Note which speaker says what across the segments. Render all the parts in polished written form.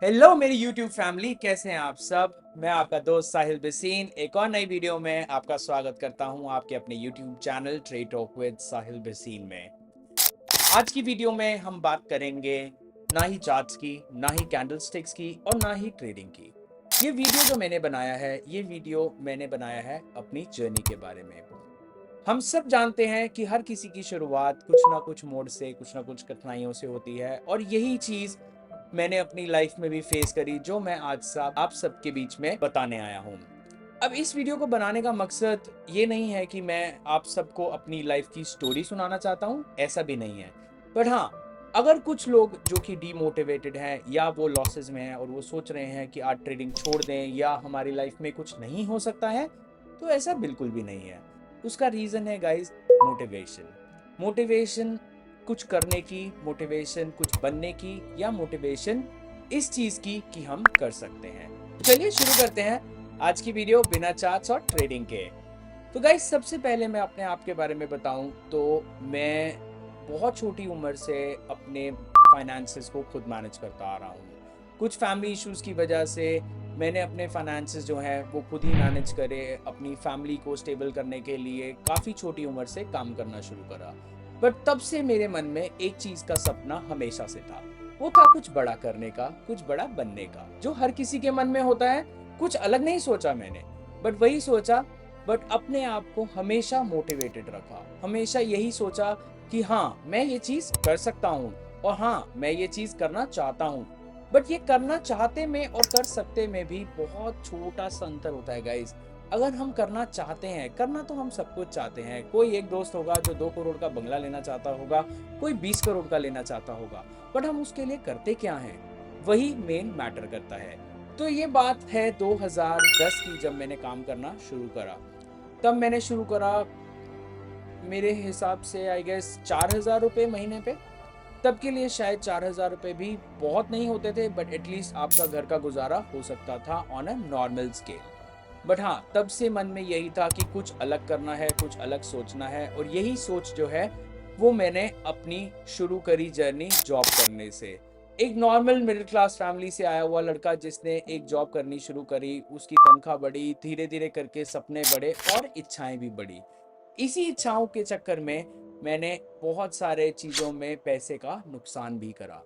Speaker 1: Hello मेरी YouTube family, कैसे हैं आप सब। मैं आपका दोस्त साहिल बिसीन एक और नई वीडियो में आपका स्वागत करता हूं आपके अपने YouTube channel trade talk with Sahil Biseen में। आज की वीडियो में हम बात करेंगे ना ही चार्ट्स की, ना ही कैंडलस्टिक्स की और ना ही ट्रेडिंग की। ये वीडियो जो मैंने बनाया है, ये वीडियो मैंने बनाया है अपनी जर्नी के बारे में। हम सब जानते हैं कि हर किसी की शुरुआत कुछ ना कुछ मोड़ से, कुछ ना कुछ कठिनाइयों से होती है और यही चीज़ मैंने अपनी लाइफ में भी फेस करी, जो मैं आज आप सबके बीच में बताने आया हूँ। अब इस वीडियो को बनाने का मकसद ये नहीं है कि मैं आप सबको अपनी लाइफ की स्टोरी सुनाना चाहता हूँ, ऐसा भी नहीं है। बट हाँ, अगर कुछ लोग जो कि डीमोटिवेटेड हैं या वो लॉसेस में हैं और वो सोच रहे हैं कि आज ट्रेडिंग छोड़ दें या हमारी लाइफ में कुछ नहीं हो सकता है, तो ऐसा बिल्कुल भी नहीं है। उसका रीज़न है गाइस, मोटिवेशन। मोटिवेशन कुछ करने की, मोटिवेशन कुछ बनने की, या मोटिवेशन इस चीज़ की कि हम कर सकते हैं। तो चलिए शुरू करते हैं आज की वीडियो बिना चार्ट्स और ट्रेडिंग के। तो गाइस, सबसे पहले मैं अपने आप के बारे में बताऊं तो मैं बहुत छोटी उम्र से अपने फाइनेंसेस को खुद मैनेज करता आ रहा हूँ। कुछ फैमिली इश्यूज की वजह से मैंने अपने फाइनेंसेस जो हैं वो खुद ही मैनेज करे, अपनी फैमिली को स्टेबल करने के लिए काफ़ी छोटी उम्र से काम करना शुरू करा। बट तब से मेरे मन में एक चीज़ का सपना हमेशा से था। वो था कुछ बड़ा करने का, कुछ बड़ा बनने का, जो हर किसी के मन में होता है। कुछ अलग नहीं सोचा मैंने, बट वही सोचा। बट अपने आप को हमेशा मोटिवेटेड रखा, हमेशा यही सोचा कि हाँ, मैं ये चीज़ कर सकता हूँ और हाँ, मैं ये चीज़ करना चाहता हूँ। बट ये करना चाहते में और कर सकते में भी बहुत छोटा सा अंतर होता है गाइस। अगर हम करना चाहते हैं, करना तो हम सब कुछ चाहते हैं। कोई एक दोस्त होगा जो 2 करोड़ का बंगला लेना चाहता होगा, कोई 20 करोड़ का लेना चाहता होगा, बट हम उसके लिए करते क्या हैं, वही मेन मैटर करता है। तो ये बात है 2010 की, जब मैंने काम करना शुरू करा। तब मैंने शुरू करा मेरे हिसाब से आई गेस 4,000 रुपये महीने पे। तब के लिए शायद 4,000 रुपये भी बहुत नहीं होते थे, बट एटलीस्ट आपका घर का गुजारा हो सकता था on a normal scale. But हाँ, तब से मन में यही था कि कुछ अलग करना है, कुछ अलग सोचना है, और यही सोच जो है वो मैंने अपनी शुरू करी जर्नी जॉब करने से। एक नॉर्मल मिडिल क्लास फैमिली से आया हुआ लड़का जिसने एक जॉब करनी शुरू करी, उसकी तनख्वाह बढ़ी, धीरे धीरे करके सपने बढ़े और इच्छाएं भी बढ़ी। इसी इच्छाओं के चक्कर में मैंने बहुत सारे चीज़ों में पैसे का नुकसान भी करा।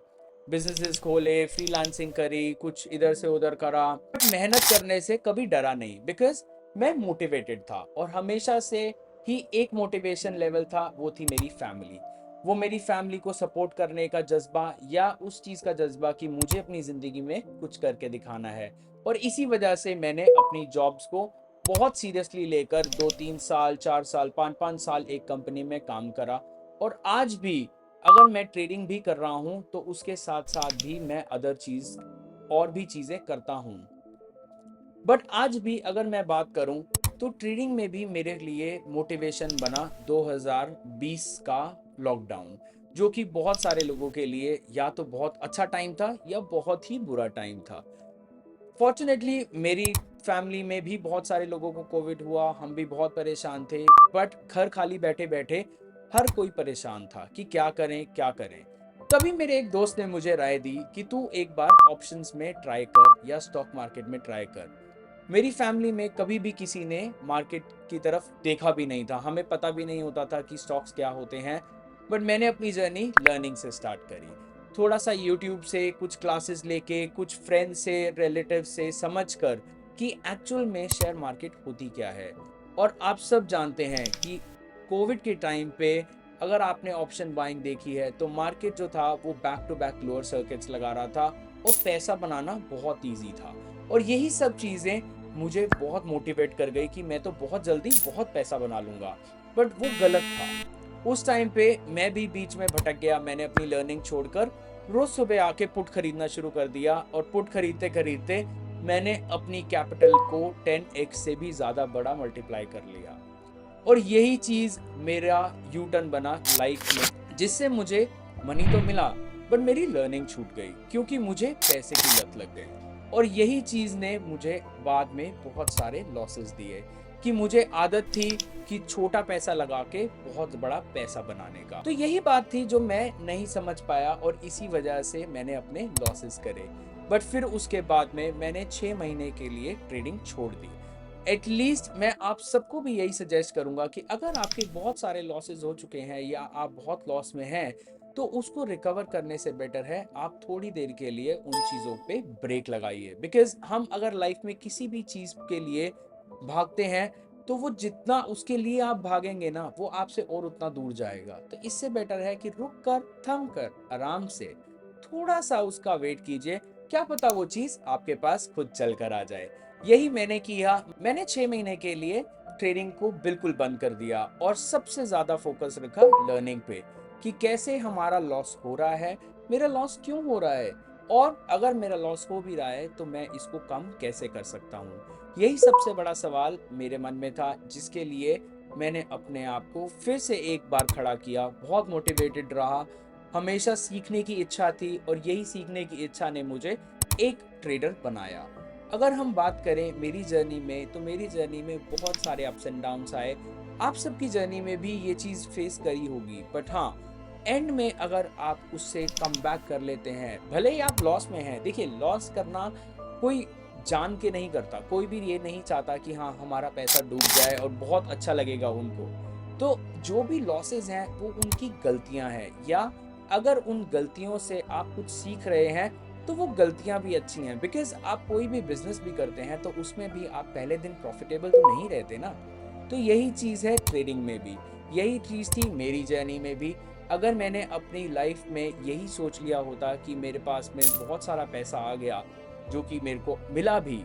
Speaker 1: बिजनेसेस खोले, फ्रीलांसिंग करी, कुछ इधर से उधर करा, बट मेहनत करने से कभी डरा नहीं, बिकॉज मैं मोटिवेटेड था। और हमेशा से ही एक मोटिवेशन लेवल था, वो थी मेरी फैमिली। वो मेरी फैमिली को सपोर्ट करने का जज्बा, या उस चीज़ का जज्बा कि मुझे अपनी ज़िंदगी में कुछ करके दिखाना है। और इसी वजह से मैंने अपनी जॉब्स को बहुत सीरियसली लेकर 2-3 साल, 4 साल, 5-5 साल एक कंपनी में काम करा। और आज भी अगर मैं ट्रेडिंग भी कर रहा हूं तो उसके साथ साथ भी मैं अदर चीज और भी चीजें करता हूं। बट आज भी अगर मैं बात करूं तो ट्रेडिंग में भी मेरे लिए मोटिवेशन बना 2020 का लॉकडाउन, जो कि बहुत सारे लोगों के लिए या तो बहुत अच्छा टाइम था या बहुत ही बुरा टाइम था। फॉर्चुनेटली मेरी फैमिली में भी बहुत सारे लोगों को कोविड हुआ, हम भी बहुत परेशान थे। बट घर खाली बैठे बैठे हर कोई परेशान था कि क्या करें क्या करें। तभी मेरे एक दोस्त ने मुझे राय दी कि तू एक बार ऑप्शंस में ट्राई कर या स्टॉक मार्केट में ट्राई कर। मेरी फैमिली में कभी भी किसी ने मार्केट की तरफ देखा भी नहीं था, हमें पता भी नहीं होता था कि स्टॉक्स क्या होते हैं। बट मैंने अपनी जर्नी लर्निंग से स्टार्ट करी, थोड़ा सा यूट्यूब से कुछ क्लासेस लेके, कुछ फ्रेंड से, रिलेटिव से समझ कर कि एक्चुअल में शेयर मार्केट होती क्या है। और आप सब जानते हैं कि कोविड के टाइम पे अगर आपने ऑप्शन बाइंग देखी है तो मार्केट जो था वो back to back lower circuits लगा रहा था और पैसा बनाना बहुत ईजी था। और यही सब चीज़ें मुझे बहुत मोटिवेट कर गई कि मैं तो बहुत जल्दी बहुत पैसा बना लूँगा। बट वो गलत था। उस टाइम पे मैं भी बीच में भटक गया। मैंने अपनी लर्निंग छोड़कर रोज सुबह आके पुट खरीदना शुरू कर दिया, और पुट खरीदते खरीदते मैंने अपनी कैपिटल को 10x से भी ज़्यादा बड़ा मल्टीप्लाई कर लिया। और यही चीज़ मेरा यू टर्न बना लाइफ में, जिससे मुझे मनी तो मिला बट मेरी लर्निंग छूट गई क्योंकि मुझे पैसे की लत लग गई। और यही चीज़ ने मुझे बाद में बहुत सारे लॉसेस दिए। कि मुझे आदत थी कि छोटा पैसा लगा के बहुत बड़ा पैसा बनाने का। तो यही बात थी जो मैं नहीं समझ पाया और इसी वजह से मैंने अपने लॉसेस करे। बट फिर उसके बाद में मैंने 6 महीने के लिए ट्रेडिंग छोड़ दी। एटलीस्ट मैं आप सबको भी यही सजेस्ट करूंगा कि अगर आपके बहुत सारे लॉसेस हो चुके हैं या आप बहुत लॉस में हैं, तो उसको रिकवर करने से बेटर है आप थोड़ी देर के लिए उन चीज़ों पे ब्रेक लगाइए। बिकॉज हम अगर लाइफ में किसी भी चीज़ के लिए भागते हैं, तो वो जितना उसके लिए आप भागेंगे ना, वो आपसे और उतना दूर जाएगा। तो इससे बेटर है कि रुक कर, थम कर, आराम से थोड़ा सा उसका वेट कीजिए। क्या पता वो चीज़ आपके पास खुद चल कर आ जाए। यही मैंने किया। मैंने 6 महीने के लिए ट्रेडिंग को बिल्कुल बंद कर दिया और सबसे ज़्यादा फोकस रखा लर्निंग पे कि कैसे हमारा लॉस हो रहा है, मेरा लॉस क्यों हो रहा है, और अगर मेरा लॉस हो भी रहा है तो मैं इसको कम कैसे कर सकता हूँ। यही सबसे बड़ा सवाल मेरे मन में था, जिसके लिए मैंने अपने आप को फिर से एक बार खड़ा किया, बहुत मोटिवेटेड रहा। हमेशा सीखने की इच्छा थी और यही सीखने की इच्छा ने मुझे एक ट्रेडर बनाया। अगर हम बात करें मेरी जर्नी में, तो मेरी जर्नी में बहुत सारे अप्स एंड डाउन्स आए। आप सबकी जर्नी में भी ये चीज़ फेस करी होगी। बट हाँ, एंड में अगर आप उससे कम बैक कर लेते हैं, भले ही आप लॉस में हैं। देखिए, लॉस करना कोई जान के नहीं करता। कोई भी ये नहीं चाहता कि हाँ, हमारा पैसा डूब जाए और बहुत अच्छा लगेगा उनको। तो जो भी लॉसेस हैं वो उनकी गलतियां हैं, या अगर उन गलतियों से आप कुछ सीख रहे हैं तो वो गलतियां भी अच्छी हैं। बिकॉज आप कोई भी बिजनेस भी करते हैं तो उसमें भी आप पहले दिन प्रॉफिटेबल तो नहीं रहते ना। तो यही चीज़ है ट्रेडिंग में भी, यही चीज़ थी मेरी जर्नी में भी। अगर मैंने अपनी लाइफ में यही सोच लिया होता कि मेरे पास में बहुत सारा पैसा आ गया, जो कि मेरे को मिला भी,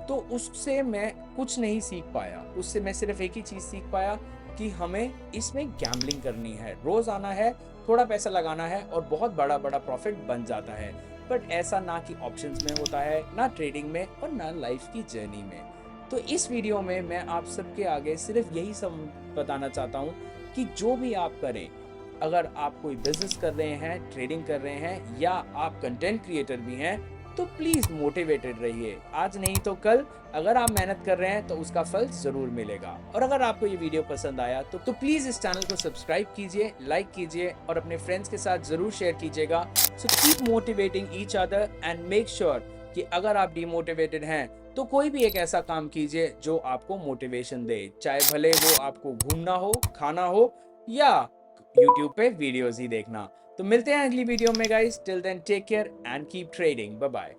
Speaker 1: तो उससे मैं कुछ नहीं सीख पाया। उससे मैं सिर्फ एक ही चीज़ सीख पाया कि हमें इसमें गैम्बलिंग करनी है, रोज़ आना है, थोड़ा पैसा लगाना है और बहुत बड़ा बड़ा प्रॉफिट बन जाता है। बट ऐसा ना कि ऑप्शंस में होता है, ना ट्रेडिंग में और ना लाइफ की जर्नी में। तो इस वीडियो में मैं आप सबके आगे सिर्फ यही सब बताना चाहता हूँ कि जो भी आप करें, अगर आप कोई बिजनेस कर रहे हैं, ट्रेडिंग कर रहे हैं, या आप कंटेंट क्रिएटर भी हैं, तो प्लीज़ मोटिवेटेड रहिए। आज नहीं तो कल अगर आप मेहनत कर रहे हैं तो उसका फल ज़रूर मिलेगा। और अगर आपको ये वीडियो पसंद आया तो प्लीज़ इस चैनल को सब्सक्राइब कीजिए, लाइक कीजिए और अपने फ्रेंड्स के साथ ज़रूर शेयर कीजिएगा। So keep motivating each other and make sure कि अगर आप डिमोटिवेटेड हैं तो कोई भी एक ऐसा काम कीजिए जो आपको मोटिवेशन दे, चाहे भले वो आपको घूमना हो, खाना हो, या यूट्यूब पे वीडियोस ही देखना। तो मिलते हैं अगली वीडियो में guys. Till then take care and keep trading. Bye bye.